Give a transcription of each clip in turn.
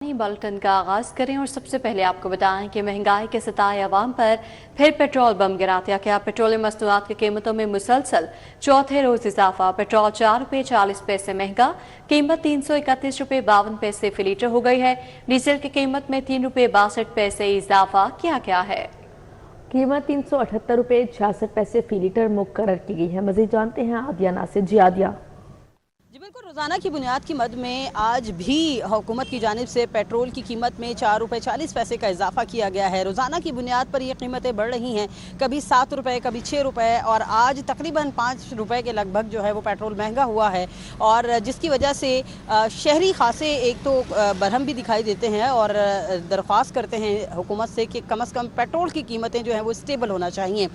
Bulletin का आगाज करें और सबसे पहले आपको बताएं कि महंगाई के सताए अवाम पर फिर पेट्रोल बम गिरा दिया गया। पेट्रोलियम मसनूआत की कीमतों में मुसलसल चौथे रोज इजाफा। पेट्रोल 4 रुपये 40 पैसे महंगा, कीमत 331 रुपये 52 पैसे फी लीटर हो गई है। डीजल की कीमत में 3 रुपये 62 पैसे इजाफा किया गया है। कीमत 378 रुपये 66 पैसे फी लीटर मुकर्रर की गई है। मजीद जानते हैं आदिया नासिर। जी आदिया। जी बिल्कुल, रोज़ाना की बुनियाद की मद में आज भी हुकूमत की जानिब से पेट्रोल की कीमत में 4 रुपये 40 पैसे का इजाफा किया गया है। रोज़ाना की बुनियाद पर ये कीमतें बढ़ रही हैं, कभी 7 रुपये, कभी 6 रुपये और आज तकरीबन 5 रुपये के लगभग जो है वो पेट्रोल महंगा हुआ है। और जिसकी वजह से शहरी खासे एक तो बरहम भी दिखाई देते हैं और दरख्वास्त करते हैं हुकूमत से कि कम से कम पेट्रोल की कीमतें जो हैं वो स्टेबल होना चाहिए।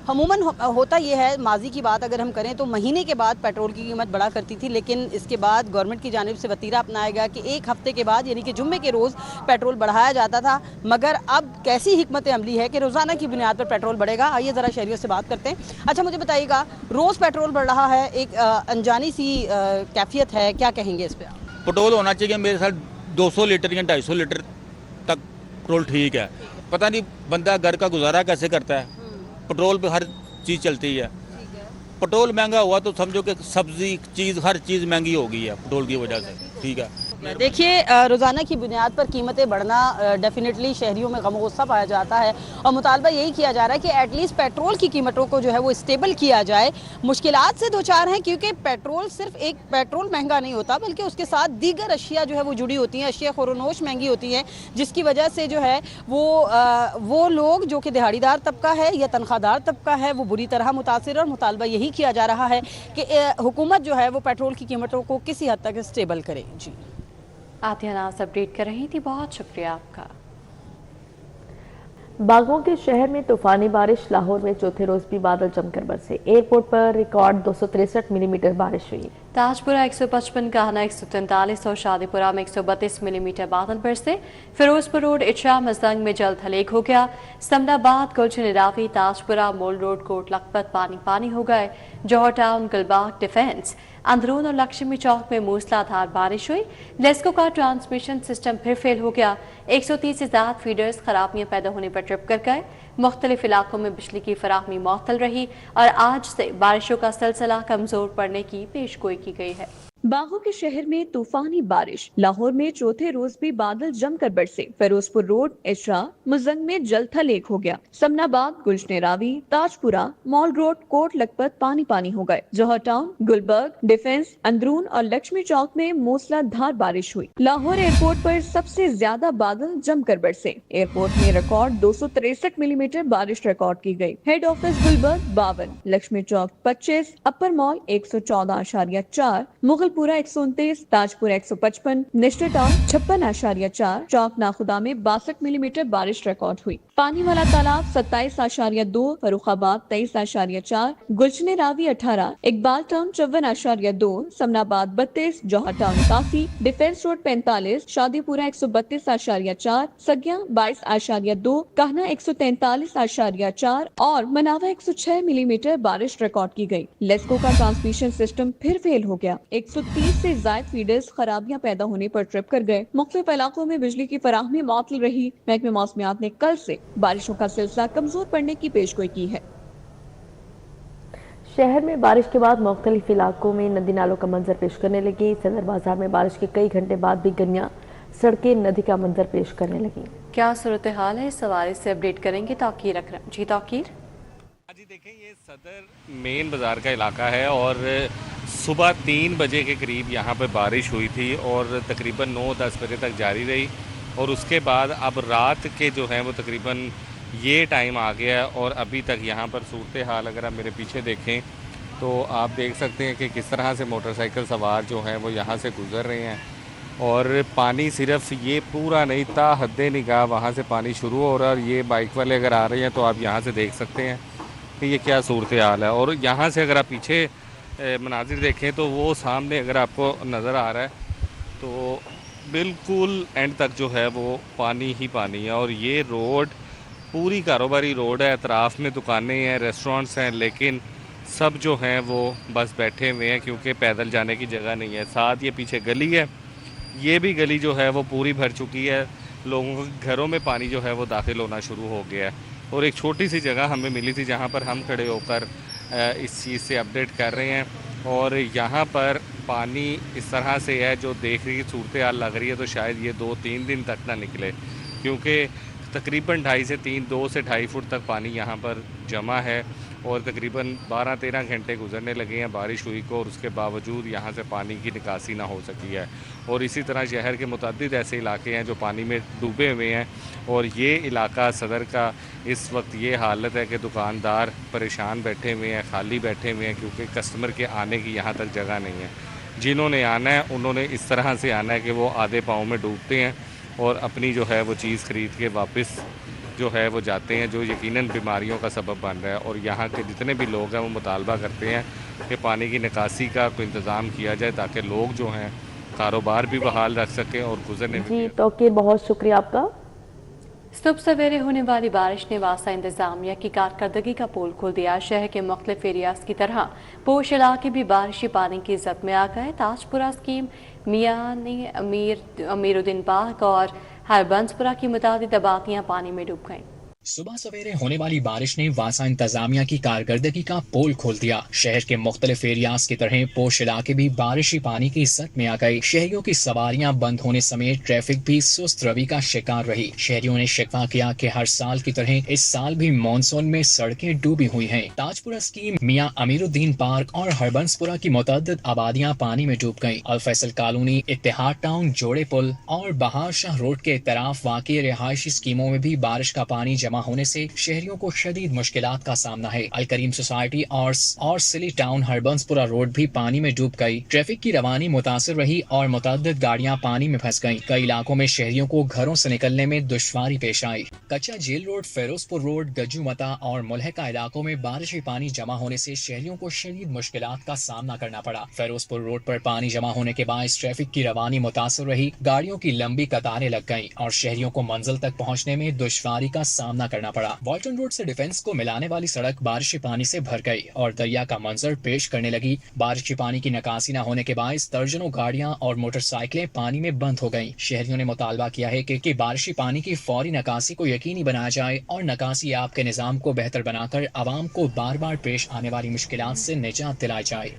अमूमन होता ये है, माजी की बात अगर हम करें तो महीने के बाद पेट्रोल की कीमत बढ़ा करती थी, लेकिन इसके बाद गवर्नमेंट की जानिब से वतीरा अपनाया गया कि एक हफ्ते के बाद यानी कि जुम्मे के रोज़ पेट्रोल बढ़ाया जाता था। मगर अब कैसी हिकमत अमली है कि रोज़ाना की बुनियाद पर पेट्रोल बढ़ेगा। आइए ज़रा शहरियों से बात करते हैं। अच्छा, मुझे बताइएगा, रोज़ पेट्रोल बढ़ रहा है, एक अनजानी सी कैफियत है, क्या कहेंगे इस पर? पेट्रोल होना चाहिए मेरे साथ 200 लीटर या 250 लीटर तक पेट्रोल ठीक है। पता नहीं बंदा घर का गुजारा कैसे करता है। पेट्रोल पे हर चीज़ चलती है। पेट्रोल महंगा हुआ तो समझो कि सब्जी चीज़ हर चीज़ महंगी हो गई है पेट्रोल की वजह से। ठीक है, देखिए रोज़ाना की बुनियाद पर कीमतें बढ़ना डेफिनेटली शहरियों में गम गुस्सा पाया जाता है और मुतालबा यही किया जा रहा है कि एटलीस्ट पेट्रोल की कीमतों को जो है वो स्टेबल किया जाए। मुश्किलात से दो चार हैं क्योंकि पेट्रोल सिर्फ एक पेट्रोल महंगा नहीं होता बल्कि उसके साथ दीगर अशिया जो है वो जुड़ी होती हैं, अशिया खुरनोश महंगी होती हैं, जिसकी वजह से जो है वो लोग जो कि दिहाड़ीदार तबका है या तनख्वाहदार तबका है वो बुरी तरह मुतासिर है। और मुतालबा यही किया जा रहा है कि हुकूमत जो है वो पेट्रोल की कीमतों को किसी हद तक स्टेबल करे। जी आदिया नाज अपडेट कर रही थी, बहुत शुक्रिया आपका। बागों के शहर में तूफानी बारिश। लाहौर में चौथे रोज भी बादल जमकर बरसे। एयरपोर्ट पर रिकॉर्ड 263 मिलीमीटर बारिश हुई। ताजपुरा 155, काहना 143 और शादीपुरा में 132 मिलीमीटर बादल बरसे। फिरोजपुर रोड इचरा मजदंग में जल्द हलेक हो गया। समदाबाद गुलशन रावी ताजपुरा मोल रोड कोट लखपत पानी पानी हो गए। जौहर टाउन गुलबाग डिफेंस अंदरून और लक्ष्मी चौक में मूसलाधार बारिश हुई। लेस्को का ट्रांसमिशन सिस्टम फिर फेल हो गया। 130 से ज्यादा फीडर्स खराबियां पैदा होने पर ट्रिप कर गए। मुख्तलिफ इलाकों में बिजली की फराहमी मुअत्तल रही और आज से बारिशों का सिलसिला कमजोर पड़ने की पेशगोई की गई है। बागों के शहर में तूफानी बारिश। लाहौर में चौथे रोज भी बादल जमकर बरसे। फिरोजपुर रोड इशरा मुजंग में जलथा लेक हो गया। समनाबाद गुलशन रावी ताजपुरा मॉल रोड कोट लखपत पानी पानी हो गए। जौहर टाउन गुलबर्ग डिफेंस अंदरून और लक्ष्मी चौक में मूसलाधार बारिश हुई। लाहौर एयरपोर्ट पर सबसे ज्यादा बादल जमकर बरसे। एयरपोर्ट में रिकॉर्ड 263 मिलीमीटर बारिश रिकॉर्ड की गई। हेड ऑफिस गुलबर्ग 52, लक्ष्मी चौक 25, अपर मॉल 114.4, मुगल पूरा 129, ताजपुरा 155, निश्चित टाउन 56.4, चौक नाखुदा में 62 मिलीमीटर बारिश रिकॉर्ड हुई। पानी वाला तालाब 27.2, फरुखाबाद 23.4, गुलशन रावी 18, इकबाल टाउन 54.2, समनाबाद 32, जौहर टाउन 81, डिफेंस रोड 45, शादीपुरा 132.4, सगिया 22.2, कहना 143.4 और मनावा 106 मिलीमीटर बारिश रिकॉर्ड की गई। लेस्को का ट्रांसमिशन सिस्टम फिर फेल हो गया। 130 से ज्यादा फीडर्स खराबियां पैदा होने पर ट्रिप कर गए। मुख्तलिफ इलाकों में बिजली की फराहमी मुअत्तल रही। महकमे मौसमियात ने कल से बारिशों का सिलसिला कमजोर पड़ने की पेशगोई की है। शहर में बारिश के बाद मुख्तलिफ इलाकों में नदी नालों का मंजर पेश करने लगी। सदर बाजार में बारिश के कई घंटे बाद भी गलियां सड़कें नदी का मंजर पेश करने लगी। क्या सूरत हाल है, इस हवाले से अपडेट करेंगे तौकीर अकरम। जी तौकीर। जी देखें, ये सदर मेन बाज़ार का इलाका है और सुबह 3 बजे के करीब यहाँ पर बारिश हुई थी और तकरीबन 9-10 बजे तक जारी रही और उसके बाद अब रात के जो हैं वो तकरीबन ये टाइम आ गया है और अभी तक यहाँ पर सूरत हाल अगर आप मेरे पीछे देखें तो आप देख सकते हैं कि किस तरह से मोटरसाइकिल सवार जो हैं वो यहाँ से गुज़र रहे हैं और पानी सिर्फ ये पूरा नहीं था, हद्दे निगाह वहाँ से पानी शुरू हो रहा है और ये बाइक वाले अगर आ रहे हैं तो आप यहाँ से देख सकते हैं कि ये क्या सूरत हाल है। और यहाँ से अगर आप पीछे मनाजिर देखें तो वो सामने अगर आपको नज़र आ रहा है तो बिल्कुल एंड तक जो है वो पानी ही पानी है और ये रोड पूरी कारोबारी रोड है। अतराफ़ में दुकानें हैं, रेस्टोरेंट्स हैं, लेकिन सब जो हैं वो बस बैठे हुए हैं क्योंकि पैदल जाने की जगह नहीं है। साथ ये पीछे गली है ये भी गली जो है वो पूरी भर चुकी है, लोगों के घरों में पानी जो है वो दाखिल होना शुरू हो गया है। और एक छोटी सी जगह हमें मिली थी जहाँ पर हम खड़े होकर इस चीज़ से अपडेट कर रहे हैं, और यहाँ पर पानी इस तरह से है जो देख रही सूरत हाल लग रही है तो शायद ये 2-3 दिन तक ना निकले, क्योंकि तकरीबन 2 से ढाई फुट तक पानी यहाँ पर जमा है और तकरीबन 12-13 घंटे गुजरने लगे हैं बारिश हुई को, और उसके बावजूद यहाँ से पानी की निकासी ना हो सकी है। और इसी तरह शहर के मुतअद्दिद ऐसे इलाके हैं जो पानी में डूबे हुए हैं, और ये इलाका सदर का इस वक्त ये हालत है कि दुकानदार परेशान बैठे हुए हैं, खाली बैठे हुए हैं, क्योंकि कस्टमर के आने की यहाँ तक जगह नहीं है। जिन्होंने आना है उन्होंने इस तरह से आना है कि वो आधे पाँव में डूबते हैं और अपनी जो है वो चीज़ ख़रीद के वापस जो है वो जाते हैं, जो यकीनन बीमारियों का सबब बन रहा है। और यहाँ के जितने भी लोग हैं वो मुतालबा करते हैं कि पानी की निकासी का कोई इंतज़ाम किया जाए ताकि लोग जो हैं कारोबार भी बहाल रख सकें और गुजरने में जी तौकीर, बहुत शुक्रिया आपका। सुबह सवेरे होने वाली बारिश ने वासा इंतजामिया की कारकर्दगी का पोल खोल दिया। शहर के मुख्तलिफ एरियाज की तरह पोश इलाके भी बारिशी पानी की इज्जत में आ गए। ताजपुरा स्कीम, मियानी अमीरुद्दीन पार्क और हरबंसपुरा की मुतादिद आबादियां पानी में डूब गईं। सुबह सवेरे होने वाली बारिश ने वासा इंतजामिया की कारकर्दगी का पोल खोल दिया। शहर के मुख्तलिफ एरियाज की तरह पोश इलाके भी बारिशी पानी की इज्जत में आ गए। शहरियों की सवारियां बंद होने समेत ट्रैफिक भी सुस्त रवि का शिकार रही। शहरियों ने शिकवा किया कि हर साल की तरह इस साल भी मानसून में सड़कें डूबी हुई हैं। ताजपुरा स्कीम, मियां अमीरुद्दीन पार्क और हरबंसपुरा की मुतअद्दिद आबादियां पानी में डूब गईं। अल फैसल कॉलोनी, इत्तेहाद टाउन, जोड़े पुल और बहार शाह रोड के इतराफ वाक़ई रिहायशी स्कीमों में भी बारिश का पानी जमा होने से शहरियों को शदीद मुश्किलात का सामना है। अल करीम सोसाइटी और सिली टाउन हरबंसपुरा रोड भी पानी में डूब गई। ट्रैफिक की रवानी मुतासिर रही और मुतअद्दिद गाड़ियां पानी में फंस गईं। कई इलाकों में शहरियों को घरों से निकलने में दुश्वारी पेश आई। Kacha jail road, Ferozepur road, Gajju Matta और मुल्हका इलाकों में बारिशी पानी जमा होने से शहरियों को शदीद मुश्किलात का सामना करना पड़ा। फिरोजपुर रोड पर पानी जमा होने के बायस ट्रैफिक की रवानी मुतासिर रही, गाड़ियों की लंबी कतारें लग गईं और शहरियों को मंजिल तक पहुंचने में दुश्वारी का सामना करना पड़ा। वॉल्टन रोड से डिफेंस को मिलाने वाली सड़क बारिशी पानी से भर गई और दरिया का मंजर पेश करने लगी। बारिशी पानी की निकासी न होने के बायस दर्जनों गाड़ियां और मोटरसाइकिलें पानी में बंद हो गईं। शहरियों ने मुतालबा किया है कि बारिशी पानी की फौरी निकासी को यकीनी बनाया जाए और निकासी याब के निजाम को बेहतर बनाकर आवाम को बार बार पेश आने वाली मुश्किलात से निजात दिलाई जाए।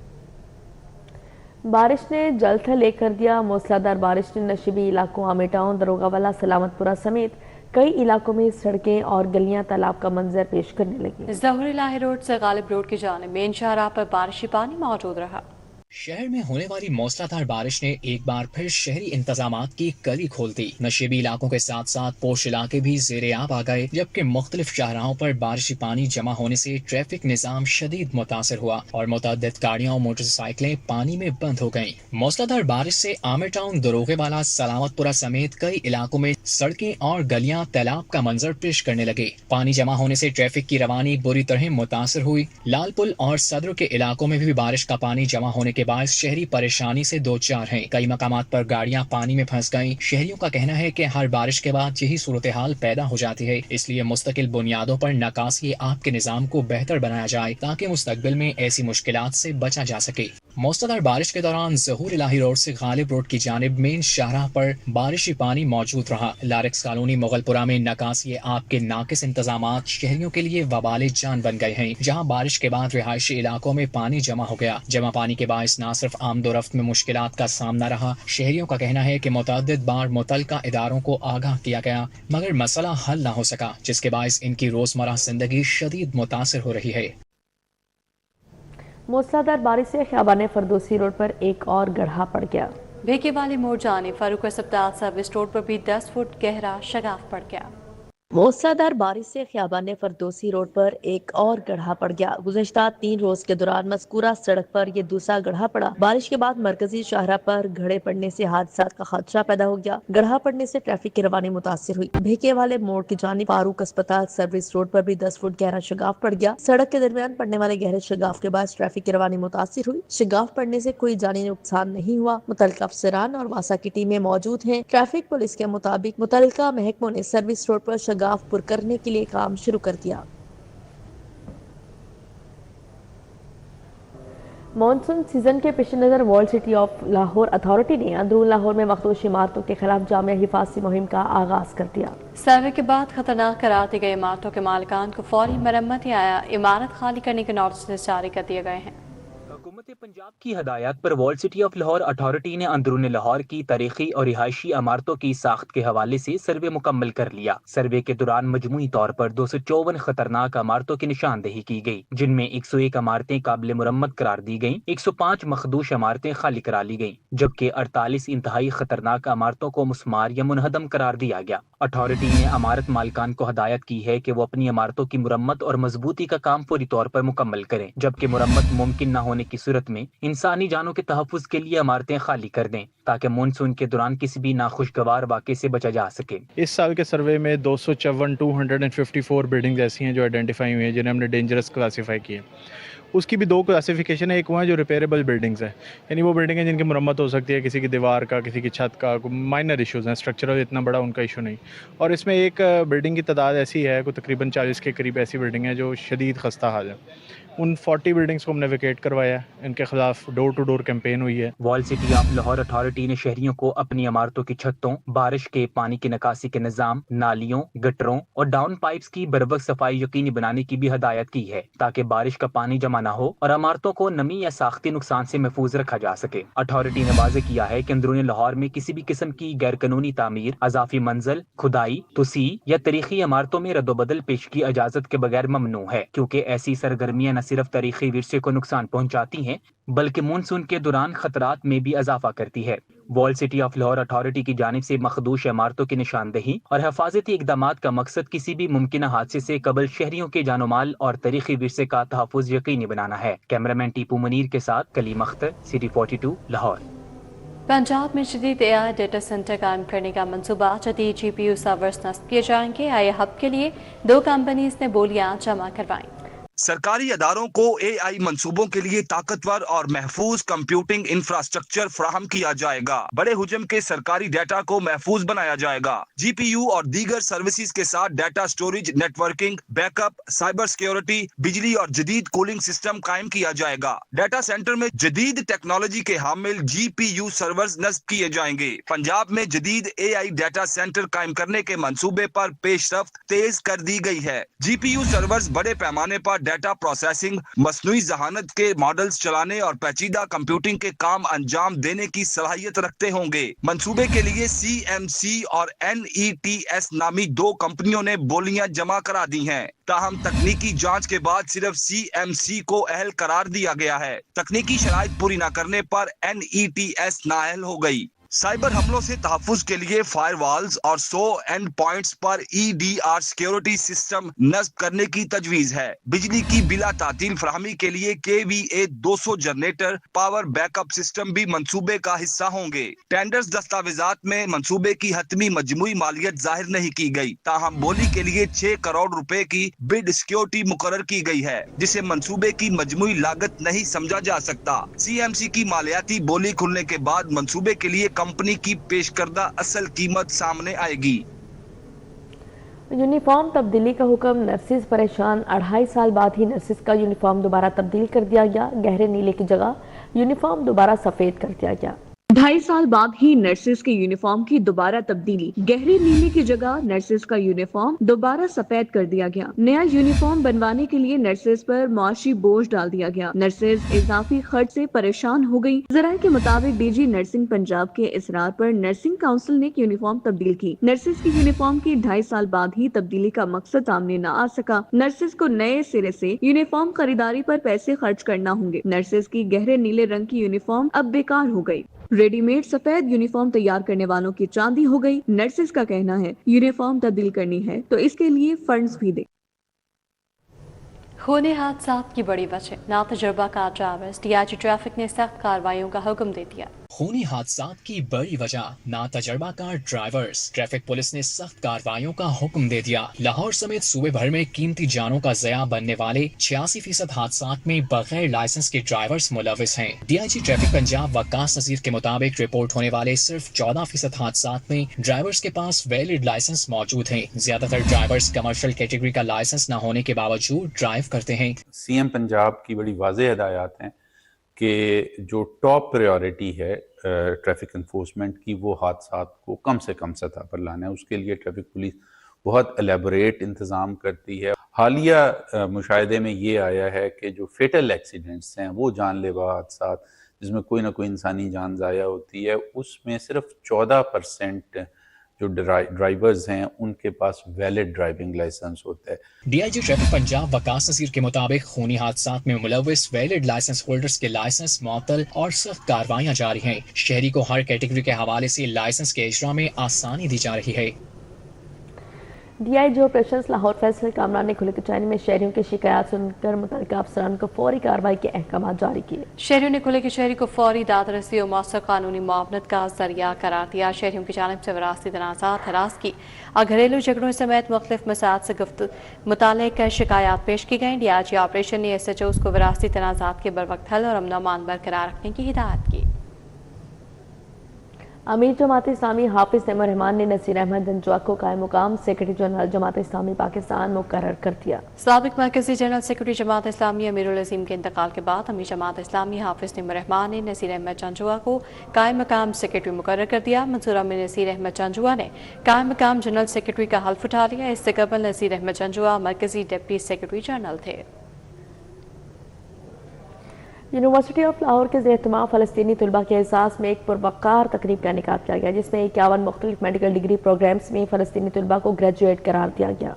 बारिश ने जलथल एक कर दिया। मूसलाधार बारिश ने नशीबी इलाकों आमिर टाउन, दरोगावाला, सलामतपुरा समेत कई इलाकों में सड़कें और गलियां तालाब का मंजर पेश करने लगी। ज़हुर इलाही रोड से गालिब रोड की जानिब मेन शाहराह पर बारिशी पानी मौजूद रहा। शहर में होने वाली मूसलाधार बारिश ने एक बार फिर शहरी इंतजामात की कली खोल दी। नशीबी इलाकों के साथ साथ पोश इलाके भी ज़ेरे आब आ गए, जबकि मुख्तलिफ शाहराहों पर बारिशी पानी जमा होने से ट्रैफिक निजाम शदीद मुतासर हुआ और मुतअद्दिद गाड़ियां और मोटरसाइकिलें पानी में बंद हो गईं। मूसलाधार बारिश से आमिर टाउन, दरोगेवाला, सलामतपुरा समेत कई इलाकों में सड़कें और गलियां तालाब का मंजर पेश करने लगे। पानी जमा होने से ट्रैफिक की रवानी बुरी तरह मुतासर हुई। लाल पुल और सदर के इलाकों में भी बारिश का पानी जमा होने के बायस शहरी परेशानी से दो चार हैं। कई मकामात पर गाड़ियां पानी में फंस गईं। शहरियों का कहना है कि हर बारिश के बाद यही सूरत हाल पैदा हो जाती है, इसलिए मुस्तकिल बुनियादों पर निकासी आप के निजाम को बेहतर बनाया जाए ताकि मुस्तकबिल में ऐसी मुश्किलात से बचा जा सके। मूसलाधार बारिश के दौरान ज़हुर इलाही रोड से गालिब रोड की जानिब मेन शाहराह पर बारिशी पानी मौजूद रहा। लारेक्स कॉलोनी, मुगलपुरा में निकासी आप के नाकिस इंतजामात शहरियों के लिए वबाले जान बन गए हैं, जहाँ बारिश के बाद रिहायशी इलाकों में पानी जमा हो गया। जमा पानी के बायस न सिर्फ आमदोरफ्त में मुश्किलात का सामना रहा, शहरियों का कहना है कि मुतअद्दिद बार मुतल्लिका इदारों को आगाह किया गया मगर मसला हल न हो सका, जिसके बायस इनकी रोजमर्रा जिंदगी शदीद मुतासिर हो रही है। मूसलाधार बारिश से खियाबान फरदोसी रोड पर एक और गड्ढा पड़ गया। भेके वाली मोड़ जाने फारूक अस्पताल सर्विस रोड पर भी 10 फुट गहरा शगाफ पड़ गया। मूसलाधार बारिश से खियाबान फरदोसी रोड पर एक और गड्ढा पड़ गया। गुज़श्ता 3 रोज के दौरान मज़कूरा सड़क पर ये दूसरा गड्ढा पड़ा। बारिश के बाद मरकजी शाहराह पर गड्ढे पड़ने से हादसा का खदशा पैदा हो गया। गड्ढा पड़ने से ट्रैफिक की रवानी मुतासिर हुई। भेके वाले मोड़ की जानिब फारूक अस्पताल सर्विस रोड पर भी 10 फुट गहरा शगाफ पड़ गया। सड़क के दरमियान पड़ने वाले गहरे शगाफ के बाद ट्रैफिक की रवानी मुतासिर हुई। शगाफ पड़ने से कोई जानी नुकसान नहीं हुआ। मुतल्लिका अफसरान और वासा की टीमें मौजूद हैं। ट्रैफिक पुलिस के मुताबिक मुतल्लिका महकमों ने सर्विस रोड पर शगाफ पुर करने के लिए काम शुरू कर दिया। मॉनसून सीजन के पेश नज़र world city of Lahore authority ने अंदरून लाहौर में मखदूश इमारतों के खिलाफ जामिया हिफाजती मुहिम का आगाज कर दिया। सर्वे के बाद खतरनाक करार दी गई इमारतों के मालिकान को फौरी मरम्मत या इमारत खाली करने के नोटिस जारी कर दिए गए हैं। हुकूमत पंजाब की हदायत पर world city of Lahore authority ने अंदरून लाहौर की तारीखी और रिहायशी इमारतों की साख्त के हवाले से सर्वे मुकम्मल कर लिया। सर्वे के दौरान मजमूई तौर पर 254 खतरनाक इमारतों की निशानदेही की गई, जिनमें 101 इमारतें काबिल मुरम्मत करार दी गईं, 105 मखदूश इमारतें खाली करा ली गईं, जबकि 48 इंतहाई खतरनाक इमारतों को मुस्मार या मुनहदम करार दिया गया। अथॉरिटी ने इमारत मालिकान को हदायत की है कि वो अपनी इमारतों की मुरम्मत और मजबूती का काम पूरी तौर पर मुकम्मल करें, जबकि मुरम्मत मुमकिन न होने की सूरत में इंसानी जानों के तहफ़्फ़ुज़ के लिए इमारतें खाली कर दें, ताकि मानसून के दौरान किसी भी नाखुशगवार वाक़े से बचा जा सके। इस साल के सर्वे में 254 बिल्डिंग्स ऐसी हैं जो आइडेंटिफाई हुई हैं, जिन्हें हमने डेंजरस क्लासीफाई किए। उसकी भी दो क्लासिफिकेशन है, एक वो है जो रिपेयरेबल बिल्डिंग्स है, यानी वो बिल्डिंग है जिनकी मुरम्मत हो सकती है, किसी की दीवार का, किसी की छत का, माइनर इश्यूज़ हैं, स्ट्रक्चरल इतना बड़ा उनका इशू नहीं। और इसमें एक बिल्डिंग की तादाद ऐसी है, कोई तकरीबन 40 के करीब ऐसी बिल्डिंग है जो शदीद खस्ता हाल है। उन 40 बिल्डिंग्स को हमने वेकेट करवाया है, इनके खिलाफ डोर टू डोर कैंपेन हुई है। World city of Lahore authority ने शहरियों को अपनी इमारतों की छतों, बारिश के पानी की निकासी के निज़ाम, नालियों, गटरों और डाउन पाइप्स की बरवक्त सफाई यकीनी बनाने की भी हदायत की है, ताकि बारिश का पानी जमा न हो और इमारतों को नमी या साख्ती नुकसान से महफूज रखा जा सके। अथॉरिटी ने वाज़ेह किया है कि अंदरून लाहौर में किसी भी किस्म की गैर कानूनी तामीर, अजाफी मंजिल, खुदाई, तुसी या तारीखी इमारतों में रद्दोबदल पेश की इजाजत के बगैर ममनू है, क्योंकि ऐसी सरगर्मियां न सिर्फ तारीखी विरसे को नुकसान पहुंचाती हैं, बल्कि मानसून के दौरान खतरात में भी इजाफा करती है। World city of Lahore authority की जानिब से मखदूश इमारतों की निशानदेही और हिफाजती इकदामात का मकसद किसी भी मुमकिन हादसे से कबल शहरियों के जानो माल और तारीखी विरसे का तहफ़्फ़ुज़ यकीनी बनाना है। कैमरामैन टीपू मुनीर के साथ कलीम अख्तर, सिटी 42 लाहौर। पंजाब में जदीद AI डेटा सेंटर कायम करने का मंसूबा, जदीद GPU सर्वर्स नस्ब किए जाएंगे। AI हब के लिए 2 कंपनीज ने बोलियां जमा करवाईं। सरकारी अदारों को AI मंसूबों के लिए ताकतवर और महफूज कंप्यूटिंग इंफ्रास्ट्रक्चर फराहम किया जाएगा। बड़े हुजम के सरकारी डाटा को महफूज बनाया जाएगा। GPU और दीगर सर्विसेज के साथ data storage, networking, backup, cyber security, बिजली और जदीद कूलिंग सिस्टम कायम किया जाएगा। डाटा सेंटर में जदीद टेक्नोलॉजी के हामिल GPU सर्वर्स नस्ब किए जाएंगे। पंजाब में जदीद AI डाटा सेंटर कायम करने के मंसूबे पर पेशरफ्त तेज कर दी गई है। GPU सर्वर्स बड़े पैमाने पर डाटा प्रोसेसिंग, मसनूई जहानत के मॉडल्स चलाने और पेचीदा कंप्यूटिंग के काम अंजाम देने की सलाहियत रखते होंगे। मंसूबे के लिए CMC और NETS नामी 2 कंपनियों ने बोलियां जमा करा दी हैं। ताहम तकनीकी जांच के बाद सिर्फ CMC को अहल करार दिया गया है। तकनीकी शराइत पूरी न करने पर NETS नाअहल हो गई। साइबर हमलों से तहफ़्फ़ुज़ के लिए फायरवॉल्स और 100 एंड पॉइंट्स पर EDR सिक्योरिटी सिस्टम नस्ब करने की तजवीज़ है। बिजली की बिला तातील फराहमी के लिए KVA 200 generator power backup system भी मंसूबे का हिस्सा होंगे। टेंडर्स दस्तावेजात में मंसूबे की हतमी मजमूई मालियत जाहिर नहीं की गई, ताहम बोली के लिए 6 करोड़ रुपए की बिड सिक्योरिटी मुकर्रर की गई है, जिसे मंसूबे की मजमूई लागत नहीं समझा जा सकता। CMC की मालियाती बोली खुलने के बाद मंसूबे के लिए कंपनी की पेश करदा असल कीमत सामने आएगी। यूनिफॉर्म तब्दीली का हुक्म, नर्सिस परेशान। 2.5 साल बाद ही नर्सिस का यूनिफॉर्म दोबारा तब्दील कर दिया गया। गहरे नीले की जगह यूनिफॉर्म दोबारा सफेद कर दिया गया। 2.5 साल बाद ही नर्सिस के यूनिफॉर्म की दोबारा तब्दीली। गहरे नीले की जगह नर्सिस का यूनिफॉर्म दोबारा सफेद कर दिया गया। नया यूनिफॉर्म बनवाने के लिए नर्सिस पर मुआशी बोझ डाल दिया गया। नर्सिस इजाफी खर्च से परेशान हो गई। ज़राए के मुताबिक DG नर्सिंग पंजाब के इसरार पर नर्सिंग काउंसिल ने यूनिफॉर्म तब्दील की। नर्सिस की यूनिफॉर्म की 2.5 साल बाद ही तब्दीली का मकसद सामने न आ सका। नर्सिस को नए सिरे से यूनिफॉर्म खरीदारी पर पैसे खर्च करना होंगे। नर्सिस की गहरे नीले रंग की यूनिफॉर्म अब बेकार हो गई। रेडीमेड सफेद यूनिफॉर्म तैयार करने वालों की चांदी हो गई। नर्सिस का कहना है यूनिफॉर्म तब्दील करनी है तो इसके लिए फंड्स भी दे। होने हादसात की बड़ी वजह, नातजुर्बा कार ड्राइवर्स। DIG ट्रैफिक ने सख्त कार्रवाइयों का हुक्म दे दिया। खूनी हादसात की बड़ी वजह नातजुर्बा कार ड्राइवर्स। ट्रैफिक पुलिस ने सख्त कार्रवाइयों का हुक्म दे दिया। लाहौर समेत सूबे भर में कीमती जानों का ज़या बनने वाले 86% हादसात में बगैर लाइसेंस के ड्राइवर्स मुलविस हैं। DIG ट्रैफिक पंजाब वक्कास नज़ीर के मुताबिक रिपोर्ट होने वाले सिर्फ 14% हादसात में ड्राइवर्स के पास वैलिड लाइसेंस मौजूद हैं। ज्यादातर ड्राइवर्स कमर्शियल कैटेगरी का लाइसेंस न होने के बावजूद ड्राइव करते हैं। CM पंजाब की बड़ी वाज़ेह हिदायत हैं کہ جو ٹاپ پریورٹی ہے ٹریفک انفورسمنٹ کی وہ حادثات کو کم سے کم سطح پر لانا ہے. اس کے لیے ٹریفک پولیس بہت الیبوریٹ انتظام کرتی ہے. حالیہ مشاہدے میں یہ آیا ہے کہ جو فیٹل ایکسیڈنٹس ہیں وہ جان لیوا حادثات جس میں کوئی نہ کوئی انسانی جان ضائع ہوتی ہے, اس میں صرف 14% جو ڈرائیورز ہیں ان کے پاس ویلڈ ڈرائیونگ لائسنس ہوتا ہے. D I G traffic Punjab Waqas Naseer کے مطابق خونی حادثات میں ملوث ویلڈ لائسنس ہولڈرز کے لائسنس معطل اور سخت کارروائیاں جاری ہیں. شہری کو ہر کیٹیگری کے حوالے سے لائسنس کے اجرا میں آسانی دی جا رہی ہے. D I G operations Lahore Faisal Kamran نے کھلے کچہری میں شہریوں کی شکایات سن کر متعلقہ افسران کو فوری کارروائی کے احکامات جاری کیے. شہریوں نے کھلے کچہری کو فوری داد رسی اور مؤثر قانونی معاونت کا ذریعہ قرار دیا. شہریوں کی جانب سے وراثتی تنازعات، ہراسگی اور گھریلو جھگڑوں سمیت مختلف مسائل سے متعلق شکایات پیش کی گئیں. ڈی آئی جی آپریشن نے ایس ایچ اوز کو وراثتی تنازعات کے بروقت حل اور امن و امان برقرار رکھنے کی ہدایت کی. امیر جماعت اسلامی حافظ نعیم الرحمان نے نصیر احمد جنجوا کو قائم مقام سیکرٹری جنرل جماعت اسلامی پاکستان مقرر کر دیا. سابق مرکزی جنرل سیکرٹری جماعت اسلامی امیر العظیم کے انتقال کے بعد امیر جماعت اسلامی حافظ نعیم الرحمان نے نصیر احمد جنجوا کو قائم مقام سیکرٹری مقرر کر دیا. منصورہ میں نصیر احمد جنجوا نے قائم مقام جنرل سیکرٹری کا حلف اٹھا لیا. اس سے قبل نصیر احمد جنجوا مرکزی ڈپٹی سیکرٹری جنرل تھے. یونیورسٹی آف لاہور کے زیر اہتمام فلسطینی طلباء کے اعزاز میں ایک پروقار تقریب کا انعقاد کیا گیا جس میں 51 مختلف میڈیکل ڈگری پروگرامز میں فلسطینی طلباء کو گریجویٹ قرار دیا گیا.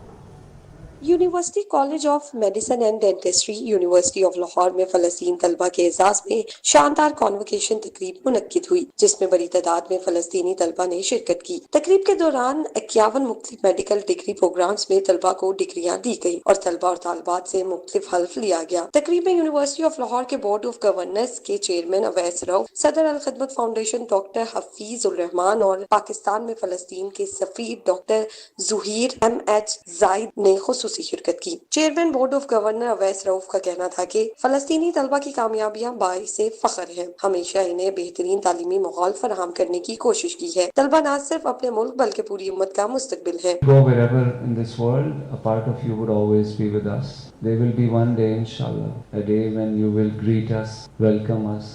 University college of medicine and dentistry university of Lahore میں فلسطین طلباء کے اعزاز میں شاندار کانوکیشن تقریب منعقد ہوئی جس میں بڑی تعداد میں فلسطینی طلباء نے شرکت کی. تقریب کے دوران 51 مختلف میڈیکل ڈگری پروگرامز میں طلباء کو ڈگریاں دی گئی اور طلباء اور طالبات سے مختلف حلف لیا گیا. تقریب میں یونیورسٹی آف لاہور کے بورڈ آف گورنرز کے چیئرمین اویس رؤف، صدر الخدمت فاؤنڈیشن ڈاکٹر حفیظ الرحمان اور پاکستان میں فلسطین کے سفیر ڈاکٹر ظہیر MH زائد نے خصوصی شرکت کی. Chairman board of governor Owais Rauf کا کہنا تھا کہ فلسطینی طلباء کی کامیابیاں باعث فخر ہیں. ہمیشہ انہیں بہترین تعلیمی ماحول فراہم کرنے کی کوشش کی ہے. طلباء نہ صرف اپنے ملک بلکہ پوری امت کا مستقبل ہے. Go wherever in this world, a part of you would always be with us. There will be one day, inshallah, a day when you will greet us, welcome us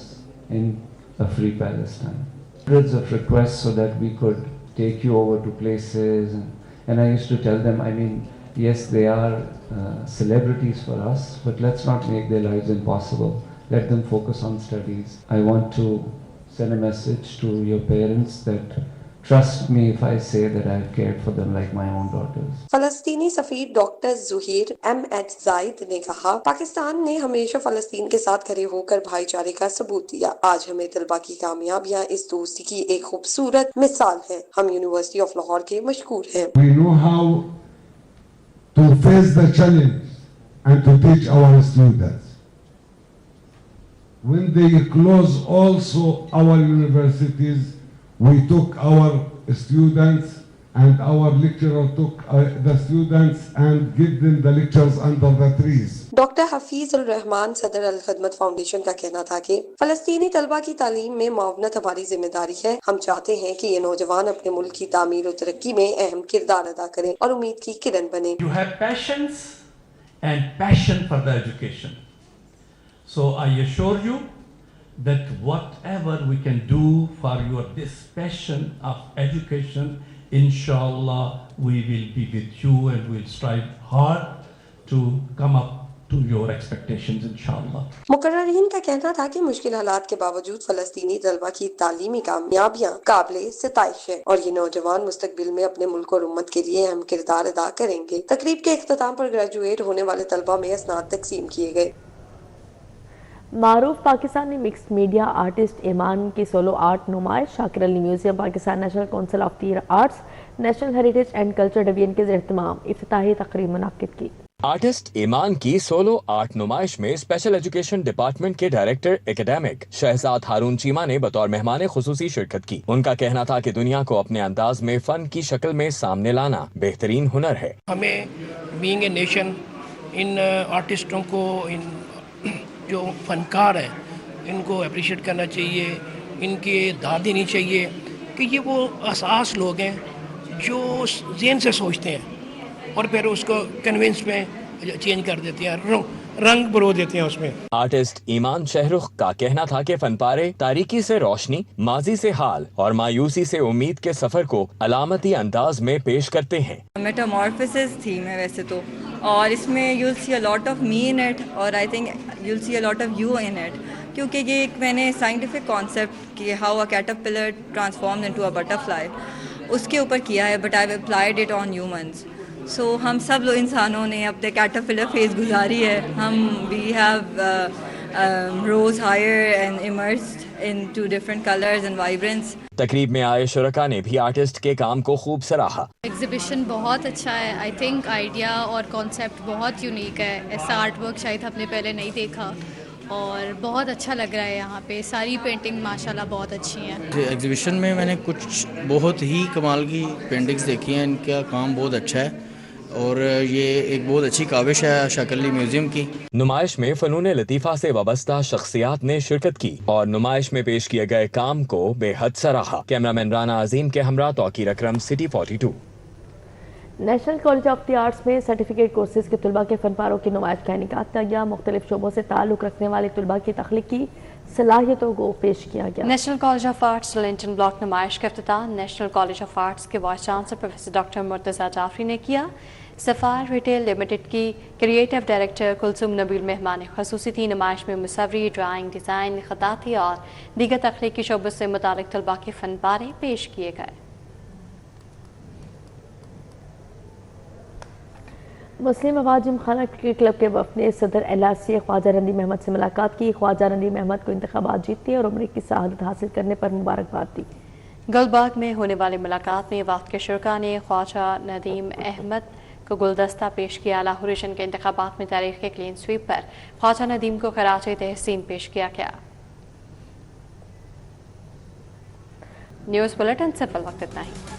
in a free Palestine. Hundreds of requests so that we could take you over to places, and I used to tell them, I mean, yes, they are celebrities for us, but let's not make their lives impossible. Let them focus on studies. I want to send a message to your parents that trust me if I say that I've cared for them like my own daughters. فلسطینی سفیر doctor Zaheer MH زائد نے کہا، پاکستان نے ہمیشہ فلسطین کے ساتھ کھڑے ہو کر بھائی چارے کا ثبوت دیا. آج ہمیں طلباء کی کامیابیاں اس دوستی کی ایک خوبصورت مثال ہیں. ہم یونیورسٹی آف لاہور کے مشکور ہیں. We know how to face the challenge and to teach our students. When they close also our universities, we took our students and our lecturer took the students and give them the lectures under the trees. Doctor Hafeez ur Rahman صدر Al-Khidmat foundation کا کہنا تھا کہ فلسطینی طلباء کی تعلیم میں معاونت ہماری ذمہ داری ہے. ہم چاہتے ہیں کہ یہ نوجوان اپنے ملک کی تعمیر و ترقی میں اہم کردار ادا کریں اور امید کی کرن بنیں. You have passions and passion for the education. So I assure you that whatever we can do for your this passion of education, inshallah we will be with you and we'll strive hard to come up to your expectations, inshallah. مقررین کا کہنا تھا کہ مشکل حالات کے باوجود فلسطینی طلباء کی تعلیمی کامیابیاں قابل ستائش ہیں اور یہ نوجوان مستقبل میں اپنے ملک اور امت کے لیے اہم کردار ادا کریں گے. تقریب کے اختتام پر گریجویٹ ہونے والے طلباء میں اسناد تقسیم کیے گئے. معروف پاکستانی مکسڈ میڈیا آرٹسٹ ایمان کی سولو آرٹ نمائش Shakir Ali museum Pakistan national council of the arts national heritage and culture division کے زیر اہتمام افتتاحی تقریب منعقد کی. آرٹسٹ ایمان کی سولو آرٹ نمائش میں اسپیشل ایجوکیشن ڈپارٹمنٹ کے ڈائریکٹر اکیڈیمک شہزاد ہارون چیمہ نے بطور مہمان خصوصی شرکت کی. ان کا کہنا تھا کہ دنیا کو اپنے انداز میں فن کی شکل میں سامنے لانا بہترین ہنر ہے. ہمیں بینگ اے نیشن ان آرٹسٹوں کو جو فنکار ہیں ان کو اپریشیٹ کرنا چاہیے, ان کی داد دینی چاہیے کہ یہ وہ اساس لوگ ہیں جو ذہن سے سوچتے ہیں اور پھر اس کو کنونس میں चेंज कर देते हैं, रंग बरो देते हैं उसमें। आर्टिस्ट ईमान शाहरुख का कहना था कि फनपारे तारीकी से रोशनी, माजी से हाल और मायूसी से उम्मीद के सफर को अलामती अंदाज में पेश करते हैं। मेटामॉर्फोसिस थीम है वैसे तो, और इसमें you'll see a lot of me in it और I think you'll see a lot of you in it, क्योंकि ये एक मैंने साइंटिफिक कॉन्सेप्ट कि how a caterpillar transforms into a butterfly उसके ऊपर किया है, but I have applied it on humans. So हम सब लोग इंसानों ने अपने कैटरपिलर फेज गुजारी है, हम we have rose higher and immersed into different colours and vibrance. तकरीब में आए शुरका ने भी आर्टिस्ट के काम को खूब सराहा। एग्जीबिशन बहुत अच्छा है, आई थिंक आइडिया और कॉन्सेप्ट बहुत यूनिक है, ऐसा आर्ट वर्क शायद हमने पहले नहीं देखा और बहुत अच्छा लग रहा है। यहाँ पे सारी पेंटिंग माशाल्लाह बहुत अच्छी हैं। एग्जीबिशन में मैंने कुछ बहुत ही कमाल की पेंटिंग्स देखी हैं, इनका काम बहुत अच्छा है और ये एक बहुत अच्छी काविश है शाकिली म्यूजियम की। नुमाइश में फनून लतीफ़ा से वाबस्ता शख्सियात ने शिरकत की और नुमाइश में पेश किए गए काम को बेहद सराहा। कैमरामैन राना अजीम के हमरा Tauqeer Akram, city 42। National college of the arts में सर्टिफिकेट कोर्सेज के तलबा के फनपारों की नुमाइश का इनेकाद किया गया। मुख्तलिफ शोबों से ताल्लुक़ रखने वाले तलबा की तख्लीकी सलाहियतों को पेश किया गया। National college of arts Linton block नुमाइश का इफ्तिताह नेशनल कॉलेज ऑफ आर्ट्स के vice chancellor professor doctor Murtaza Jafri ने किया। सफ़ार रिटेल लिमिटेड की क्रिएटिव डायरेक्टर कुलसुम नबील मेहमान खसूसी थी। नुमाइश में मुसव्वरी, ड्राइंग, डिज़ाइन, ख़ताती और दीगर तख्लीकी शोबों से मुतालिक तलबा के फनपारे पेश किए गए। मुस्लिम अवाजिम खाना क्रिकेट क्लब के वफ़द ने सदर LRC ख्वाजा रंदीम अहमद से मुलाकात की। ख्वाजा रंदीम अहमद को इंतखाबात जीतने और उम्र की सआदत हासिल करने पर मुबारकबाद दी। गुलबाग में होने वाली मुलाकात में वक्त के शुरका ने ख्वाजा नदीम अहमद को गुलदस्ता पेश किया। लाहौर रीजन के इंतखाबात में तारीख के क्लीन स्वीप पर ख्वाजा नदीम को खराज तहसीन पेश किया गया। न्यूज़ बुलेटिन से फिल वक्त इतना ही।